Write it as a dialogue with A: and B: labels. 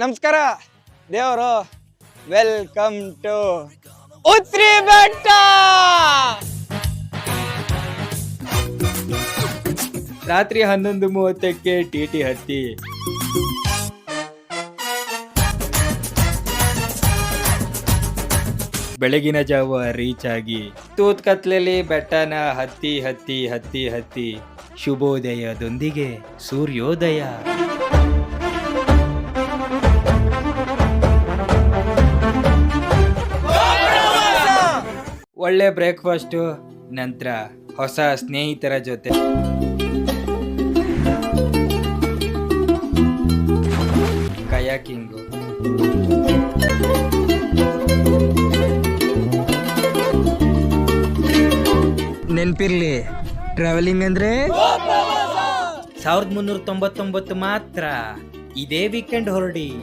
A: ನಮಸ್ಕಾರ ದೇವರು. Welcome to ಉತ್ರಿ ಬೆಟ್ಟ.
B: ರಾತ್ರಿ 11:30ಕ್ಕೆ ಟಿಟಿ ಹತ್ತಿ ಬೆಳಗಿನ ಜಾವ ರೀಚ್ ಆಗಿ ತೂತ್ ಕತ್ಲಲ್ಲಿ ಬೆಟ್ಟನ ಹತ್ತಿ ಹತ್ತಿ ಹತ್ತಿ ಹತ್ತಿ ಶುಭೋದಯದೊಂದಿಗೆ ಸೂರ್ಯೋದಯ. ಒಳ್ಳೆ ಬ್ರೇಕ್ಫಾಸ್ಟು, ನಂತರ ಹೊಸ ಸ್ನೇಹಿತರ ಜೊತೆ ಕಯಾಕಿಂಗು. ನೆನ್ಪಿರ್ಲಿ, ಟ್ರಾವೆಲಿಂಗ್ ಅಂದ್ರೆ 1399 ಮಾತ್ರ. ಇದೇ ವೀಕೆಂಡ್ ಹೊರಡಿ.